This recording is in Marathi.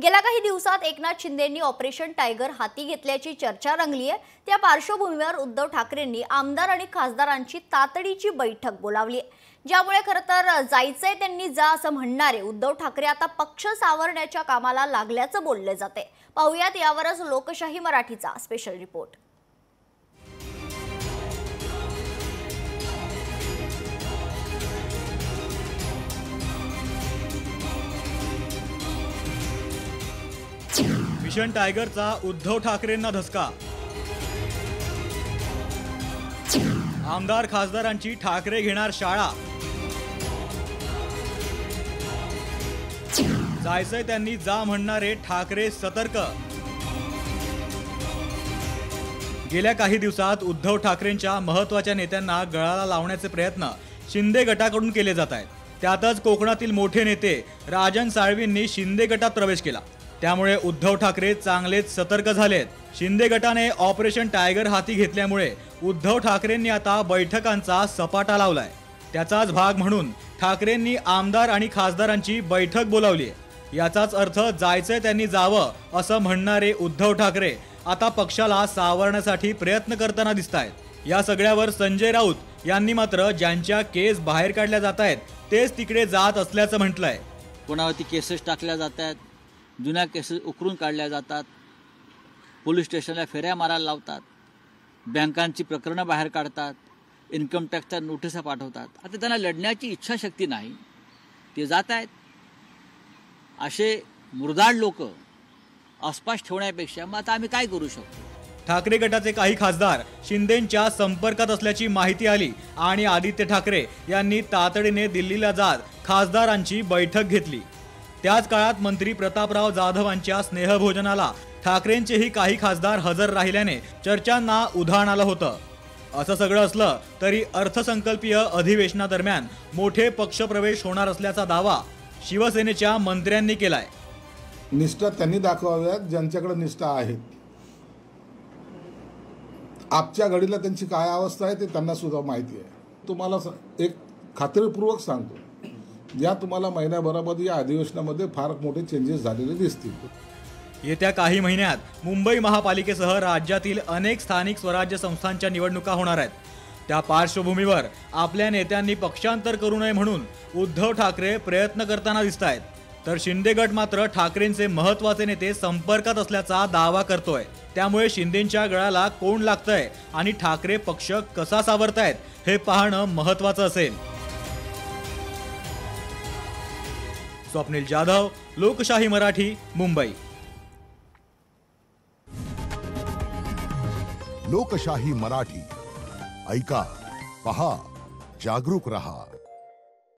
गेल्या काही दिवसात एकनाथ शिंदेंनी ऑपरेशन टायगर हाती घेतल्याची चर्चा रंगली आहे। त्या पार्श्वभूमीवर उद्धव ठाकरेंनी आमदार आणि खासदारांची तातडीची बैठक बोलावली आहे, ज्यामुळे खरं तर जायचंय त्यांनी जा असं म्हणणारे उद्धव ठाकरे आता पक्ष सावरण्याच्या कामाला लागल्याचं बोलले जाते। पाहुयात यावरच लोकशाही मराठीचा स्पेशल रिपोर्ट। मिशन टायगरचा उद्धव ठाकरेंना धसका। आमदार खासदारांची ठाकरे घेणार शाळा। जायचंय त्यांनी जा म्हणणारे ठाकरे सतर्क। गेल्या काही दिवसात उद्धव ठाकरेंच्या महत्त्वाच्या नेत्यांना गळाला लावण्याचे प्रयत्न शिंदे गटाकडून केले जात आहेत। त्यातच कोकणातील मोठे नेते राजन साळवींनी शिंदे गटात प्रवेश केला, त्यामुळे उद्धव ठाकरे चांगलेच सतर्क झालेत। शिंदे गटाने ऑपरेशन टायगर हाती घेतल्यामुळे उद्धव ठाकरेंनी आता बैठकांचा सपाटा लावलाय। त्याचाच भाग म्हणून ठाकरेंनी आमदार आणि खासदारांची बैठक बोलावली आहे। याचाच अर्थ जायचंय त्यांनी जावं असं म्हणणारे उद्धव ठाकरे आता पक्षाला सावरण्यासाठी प्रयत्न करताना दिसतायत। या सगळ्यावर संजय राऊत यांनी मात्र ज्यांच्या केस बाहेर काढल्या जात आहेत तेच तिकडे जात असल्याचं म्हटलंय। कोणावरती केसेस टाकल्या जात आहेत, जुन्या केसेस उकरून काढल्या जातात, पोलीस स्टेशनला फेऱ्या मारायला लावतात, बँकांची प्रकरणं बाहेर काढतात, इन्कम टॅक्सच्या नोटिसा पाठवतात। आता त्यांना लढण्याची इच्छाशक्ती नाही, ते जात आहेत। असे मुरदाड लोक आसपास ठेवण्यापेक्षा मग आता आम्ही काय करू शकतो? ठाकरे गटाचे काही खासदार शिंदेंच्या संपर्कात असल्याची माहिती आली आणि आदित्य ठाकरे यांनी तातडीने दिल्लीला जात खासदारांची बैठक घेतली। त्याच काळात मंत्री प्रतापराव जाधवांच्या स्नेहभोजनाला ठाकरेंचेही काही खासदार हजर राहिल्याने चर्चांना उधाण आलं होतं। असं सगळं असलं तरी अर्थसंकल्पीय अधिवेशनादरम्यान मोठे पक्षप्रवेश होणार असल्याचा दावा शिवसेनेच्या मंत्र्यांनी केलाय। निष्ठा त्यांनी दाखवाव्यात ज्यांच्याकडे निष्ठा आहे। आजच्या घडीला त्यांची काय अवस्था आहे ते त्यांना सुद्धा माहिती आहे। तुम्हाला एक खात्रीपूर्वक सांगतो, या तुम्हाला महिन्याभरामध्ये या अधिवेशनामध्ये फार मोठे चेंजेस झालेले दिसतील। येत्या काही महिन्यात मुंबई महापालिकेसह राज्यातील अनेक स्थानिक स्वराज्य संस्थांच्या निवडणुका होणार आहेत। त्या पार्श्वभूमीवर आपल्या नेत्यांनी पक्षांतर करू नये म्हणून उद्धव ठाकरे प्रयत्न करताना दिसतायत, तर शिंदे गट मात्र ठाकरेंचे महत्त्वाचे नेते संपर्कात असल्याचा दावा करतोय। त्यामुळे शिंदेंच्या गळाला कोण लागतंय आणि ठाकरे पक्ष कसा सावरतायत हे पाहणं महत्त्वाचं असेल। स्वप्नील जाधव, लोकशाही मराठी, मुंबई। लोकशाही मराठी ऐका, पहा, जागरूक रहा।